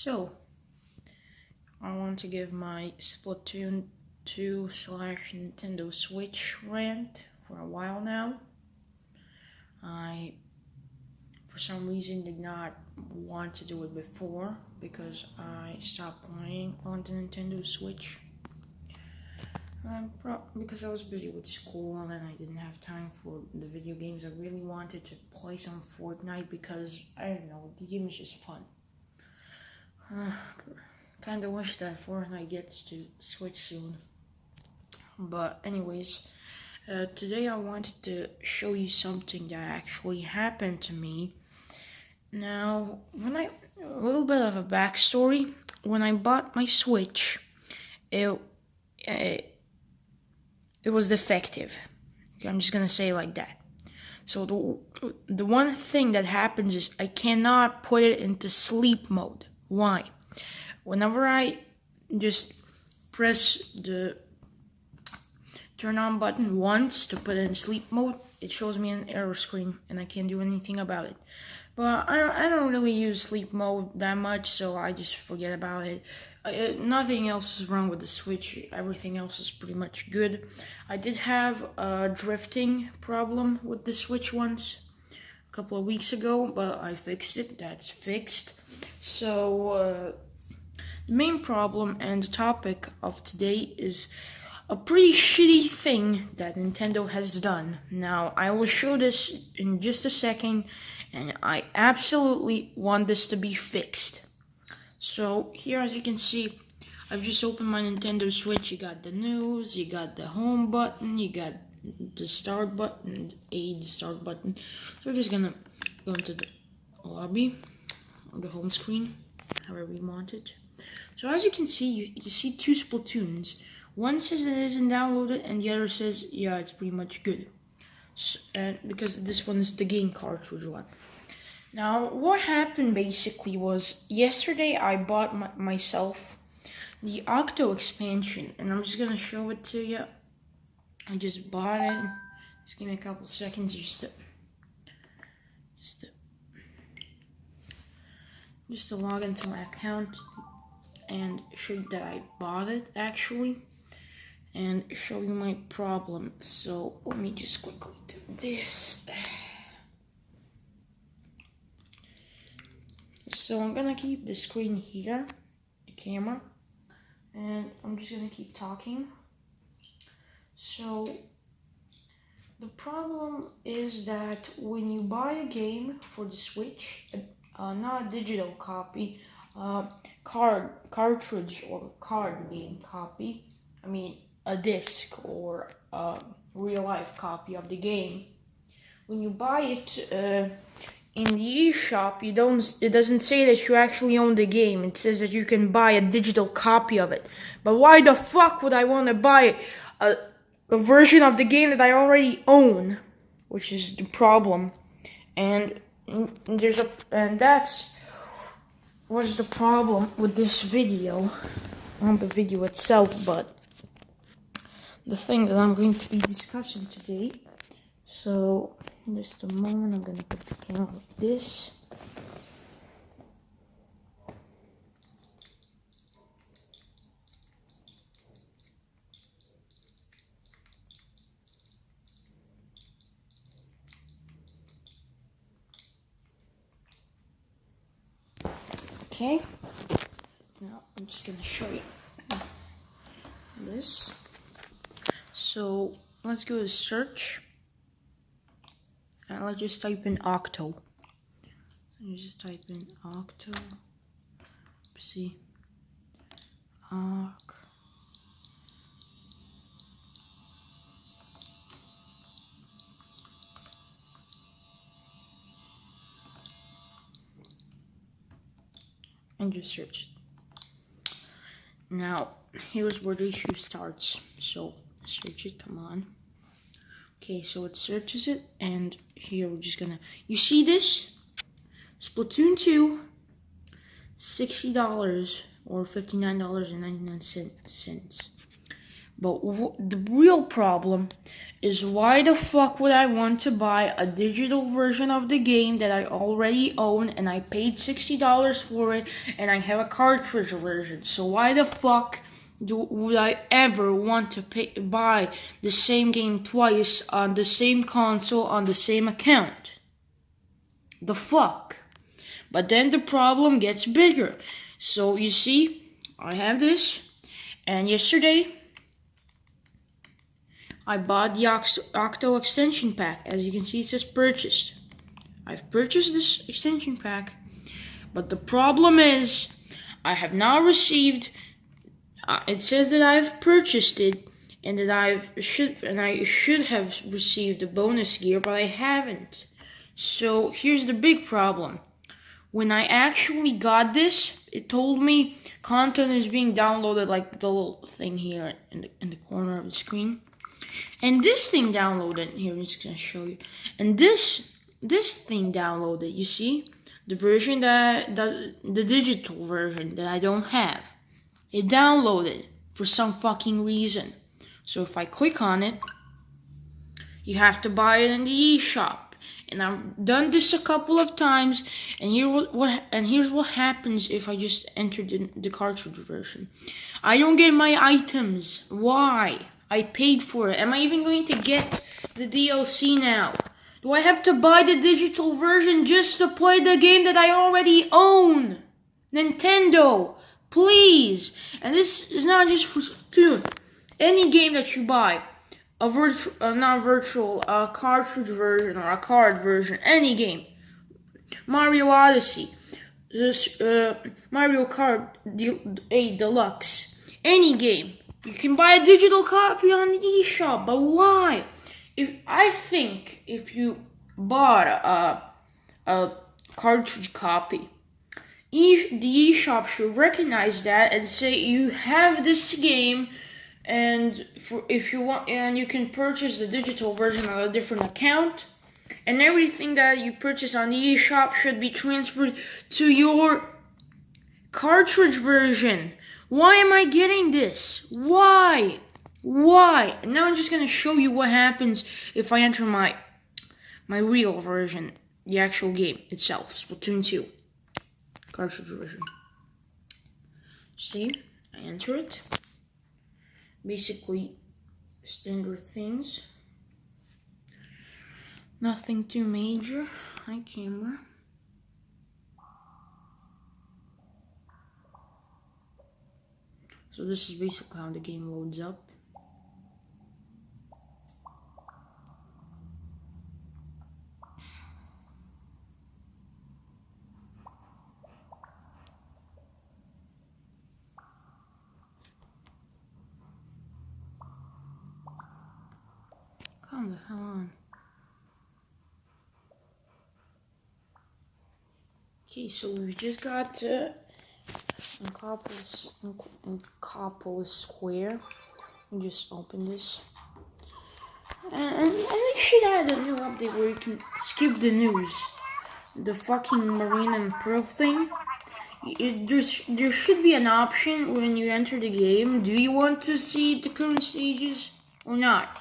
So, I want to give my Splatoon 2/Nintendo Switch rant for a while now. I, for some reason, did not want to do it before because I stopped playing on the Nintendo Switch. Because I was busy with school and I didn't have time for the video games. I really wanted to play some Fortnite because, I don't know, the game is just fun. Kinda wish that Fortnite gets to Switch soon. But anyways, today I wanted to show you something that actually happened to me. Now, a little bit of a backstory. When I bought my Switch, it was defective. I'm just gonna say it like that. So the one thing that happens is I cannot put it into sleep mode. Why? Whenever I just press the turn on button once to put it in sleep mode, it shows me an error screen and I can't do anything about it. But I don't really use sleep mode that much, so I just forget about it. Nothing else is wrong with the Switch. Everything else is pretty much good. I did have a drifting problem with the Switch once a couple of weeks ago, but I fixed it. That's fixed. So the main problem and the topic of today is a pretty shitty thing that Nintendo has done. Now, I will show this in just a second, and I absolutely want this to be fixed. So, here as you can see, I've just opened my Nintendo Switch. You got the news, you got the home button, you got the start button, the start button. So we're just gonna go into the lobby, or the home screen, however you want it. So as you can see, you see two Splatoons. One says it isn't downloaded, and the other says, yeah, it's pretty much good. So, because this one is the game cartridge one. Now, what happened basically was, yesterday I bought myself the Octo expansion, and I'm just gonna show it to you. I just bought it. Just give me a couple seconds just to log into my account and show that I bought it actually, and show you my problem. So let me just quickly do this. So I'm gonna keep the screen here, the camera, and I'm just gonna keep talking. So the problem is that when you buy a game for the Switch, not a digital copy, cartridge or card game copy, I mean a disc or a real life copy of the game, when you buy it in the eShop, it doesn't say that you actually own the game. It says that you can buy a digital copy of it. But why the fuck would I want to buy a version of the game that I already own? Which is the problem. And that's was the problem with this video. Not the video itself, but the thing that I'm going to be discussing today. So, in just a moment, I'm going to put the camera like this. Okay, now I'm just going to show you this. So, let's go to search. And let's just type in Octo. You just type in Octo. See. And just search it. Now, here's where the issue starts. So, search it, come on. Okay, so it searches it, and here we're just gonna, you see this? Splatoon 2, $60 or $59.99. But the real problem is why the fuck would I want to buy a digital version of the game that I already own and I paid $60 for it and I have a cartridge version? So why the fuck would I ever want to buy the same game twice on the same console on the same account? The fuck? But then the problem gets bigger. So you see, I have this, and yesterday I bought the Octo extension pack. As you can see, it says purchased. I've purchased this extension pack, but the problem is I have now received. It says that I've purchased it and that I should have received the bonus gear, but I haven't. So here's the big problem. When I actually got this, it told me content is being downloaded, like the little thing here in the corner of the screen. And this thing downloaded, here I'm just gonna show you. And this thing downloaded, you see? The version the digital version that I don't have. It downloaded for some fucking reason. So if I click on it, you have to buy it in the eShop. And I've done this a couple of times, and here's what happens if I just enter the cartridge version. I don't get my items. Why? I paid for it. Am I even going to get the DLC now? Do I have to buy the digital version just to play the game that I already own? Nintendo, please. And this is not just for Splatoon. Any game that you buy, a cartridge version or a card version, any game. Mario Odyssey, Mario Kart 8 Deluxe, any game. You can buy a digital copy on the eShop, but why? If you bought a cartridge copy, the eShop should recognize that and say you have this game, and if you want, and you can purchase the digital version on a different account, and everything that you purchase on the eShop should be transferred to your cartridge version. Why am I getting this? Why? And now I'm just gonna show you what happens if I enter my real version, the actual game itself, Splatoon 2, cartridge version. See, I enter it. Basically, standard things. Nothing too major. Hi, camera. So this is basically how the game loads up. Come the hell on. Okay, so we've just got Incopolis Square. We just open this. And they should add a new update where you can skip the news. The fucking Marina and Pearl thing. There should be an option when you enter the game. Do you want to see the current stages or not?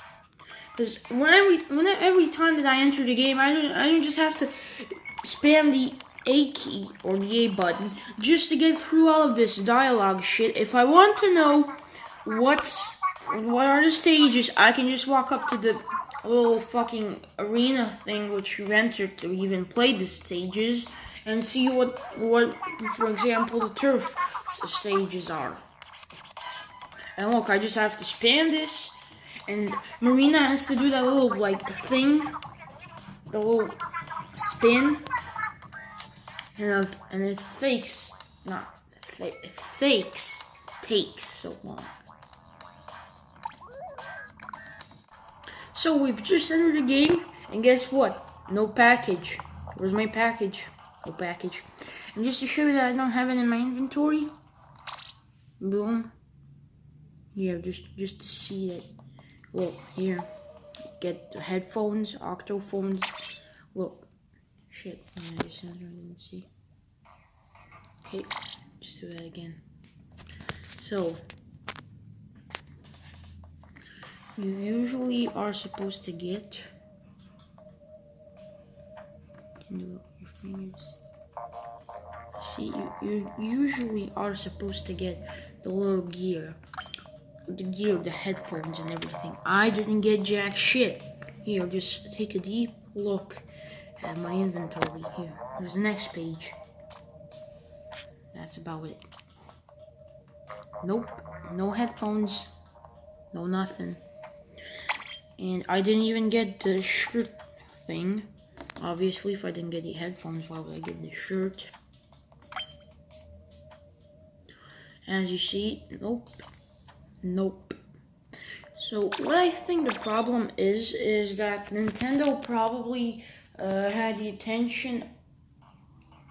Because every time that I enter the game, I don't just have to spam the A key or the A button just to get through all of this dialogue shit. If I want to know what are the stages, I can just walk up to the little fucking arena thing which you entered to even play the stages and see what for example the turf stages are. And look, I just have to spam this, and Marina has to do that little like thing, the little spin. And it takes so long. So we've just entered the game, and guess what? No package. Where's my package? No package. And just to show you that I don't have it in my inventory, boom. Here, just to see it. Look, here. Get the headphones, Octo phones. Look. Shit, I just didn't see. Okay, just do that again. So, you usually are supposed to get. Can do your fingers. See, you usually are supposed to get the little gear. The headphones and everything. I didn't get jack shit. Here, just take a deep look at my inventory. Here, there's the next page. That's about it. Nope, no headphones, no nothing. And I didn't even get the shirt thing. Obviously, if I didn't get the headphones, why would I get the shirt? As you see, nope. Nope. So what I think the problem is that Nintendo probably had the intention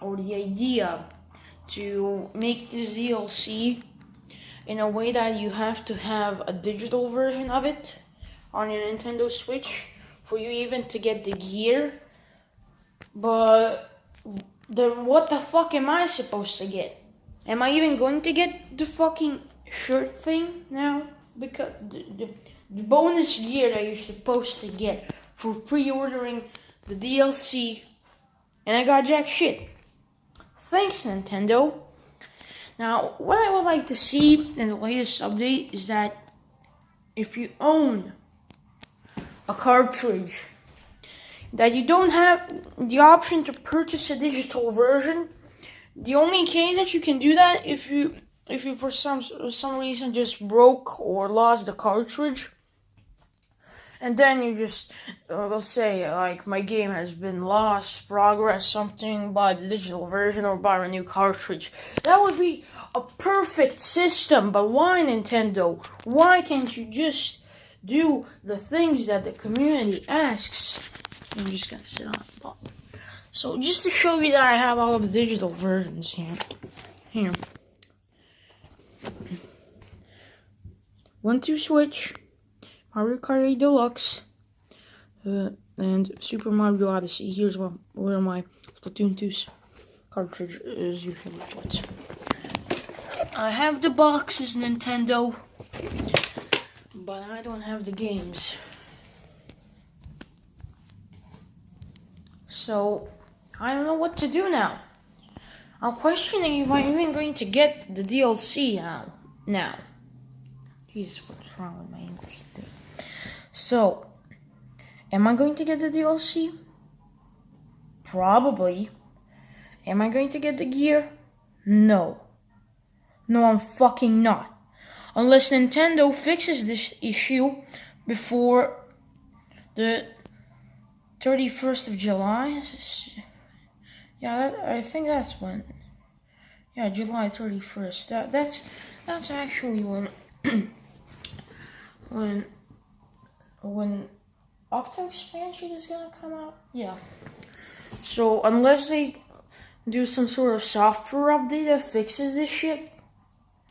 or the idea to make this DLC in a way that you have to have a digital version of it on your Nintendo Switch for you even to get the gear. But what the fuck am I supposed to get? Am I even going to get the fucking shirt thing now? Because the bonus gear that you're supposed to get for pre-ordering the DLC, and I got jack shit. Thanks, Nintendo. Now, what I would like to see in the latest update is that if you own a cartridge, that you don't have the option to purchase a digital version. The only case that you can do that if you for some reason just broke or lost the cartridge, and then you just let's say like my game has been lost, progress something, buy the digital version or buy a new cartridge. That would be a perfect system. But why, Nintendo? Why can't you just do the things that the community asks? I'm just gonna sit on the ball. So just to show you that I have all of the digital versions here. 1-2 Switch, Mario Kart 8 Deluxe, and Super Mario Odyssey. Here's where my Splatoon 2's cartridge is usually put. I have the boxes, Nintendo, but I don't have the games. So I don't know what to do now. I'm questioning if I'm even going to get the DLC now. Jesus, what's wrong with my English today? So, am I going to get the DLC? Probably. Am I going to get the gear? No. No, I'm fucking not. Unless Nintendo fixes this issue before the 31st of July. Yeah, I think that's when. Yeah, July 31st. That's actually when when Octo expansion is gonna come out. Yeah. So unless they do some sort of software update that fixes this shit,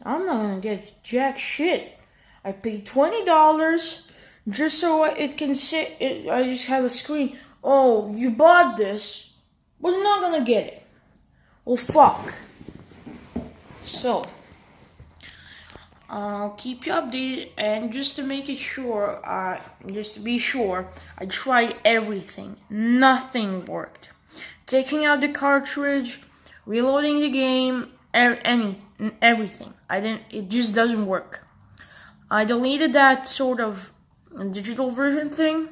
I'm not gonna get jack shit. I paid $20 just so it can sit. I just have a screen. Oh, you bought this, but you're not gonna get it. Well, fuck. So, I'll keep you updated, and just to make it sure, just to be sure, I tried everything. Nothing worked. Taking out the cartridge, reloading the game, everything. It just doesn't work. I deleted that sort of digital version thing,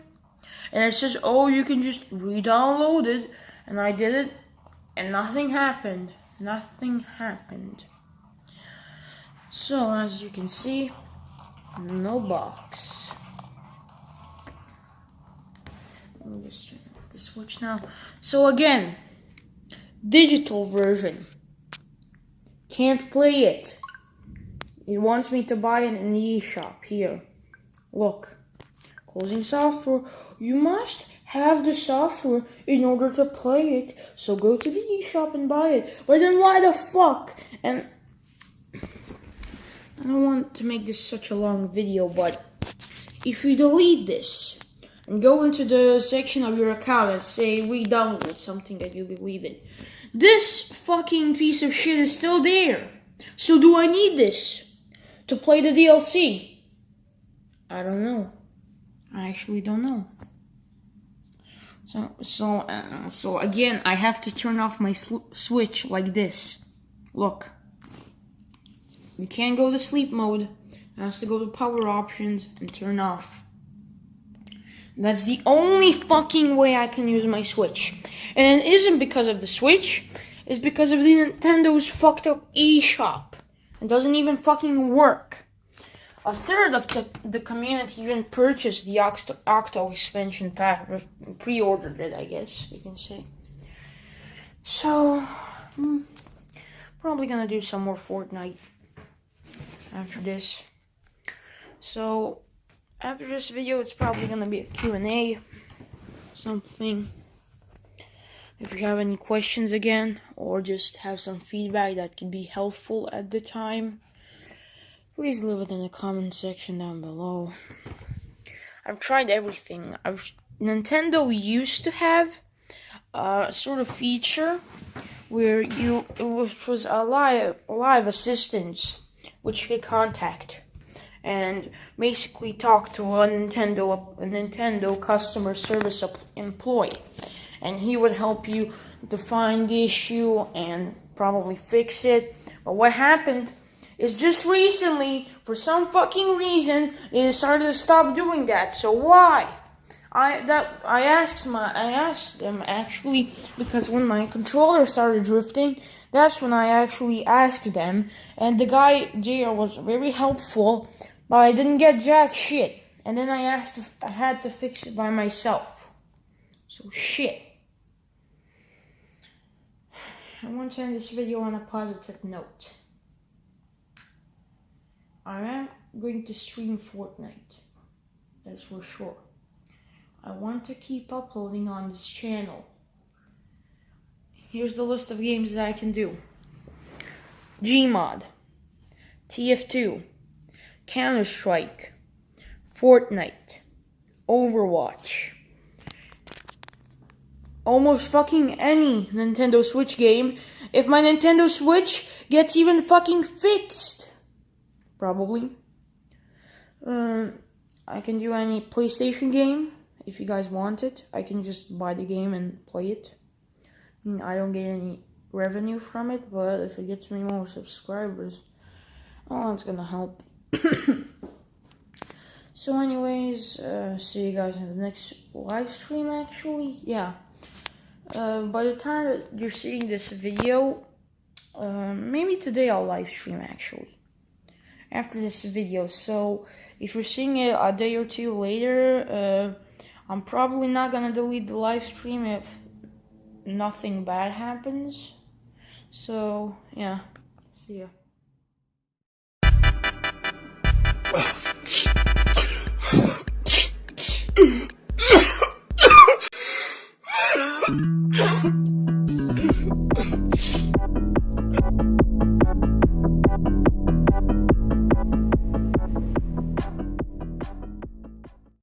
and it says, oh, you can just re-download it, and I did it, and nothing happened. Nothing happened. So, as you can see, no box. Let me just turn off the Switch now. So again, digital version. Can't play it. It wants me to buy it in the eShop. Here. Look. Closing software. You must have the software in order to play it. So go to the eShop and buy it. But then why the fuck? And I don't want to make this such a long video, but if you delete this and go into the section of your account and say re-download something that you deleted, this fucking piece of shit is still there. So do I need this to play the DLC? I don't know. I actually don't know. So again, I have to turn off my switch like this. Look. You can't go to sleep mode. It has to go to power options and turn off. That's the only fucking way I can use my Switch. And it isn't because of the Switch. It's because of the Nintendo's fucked up eShop. It doesn't even fucking work. A third of the community even purchased the Octo expansion pack. Pre-ordered it, I guess you can say. So, probably gonna do some more Fortnite after this. So, after this video, it's probably gonna be a Q&A, something. If you have any questions again, or just have some feedback that could be helpful at the time, please leave it in the comment section down below. I've tried everything. Nintendo used to have a sort of feature where it was a live assistant which you could contact and basically talk to a Nintendo customer service employee, and he would help you define the issue and probably fix it. But what happened is just recently, for some fucking reason, they decided to stop doing that. So why? I asked them actually, because when my controller started drifting, that's when I actually asked them, and the guy there was very helpful, but I didn't get jack shit. And then I had to fix it by myself. So shit. I want to end this video on a positive note. I am going to stream Fortnite. That's for sure. I want to keep uploading on this channel. Here's the list of games that I can do. Gmod, TF2, Counter-Strike, Fortnite, Overwatch, almost fucking any Nintendo Switch game, if my Nintendo Switch gets even fucking fixed. Probably. I can do any PlayStation game. If you guys want it, I can just buy the game and play it. I mean, I don't get any revenue from it, but if it gets me more subscribers, oh, it's gonna help. So anyways, see you guys in the next live stream, actually. Yeah. By the time that you're seeing this video, maybe today I'll live stream, actually. After this video. So, if you're seeing it a day or two later, I'm probably not gonna delete the live stream if nothing bad happens. So, yeah. See ya.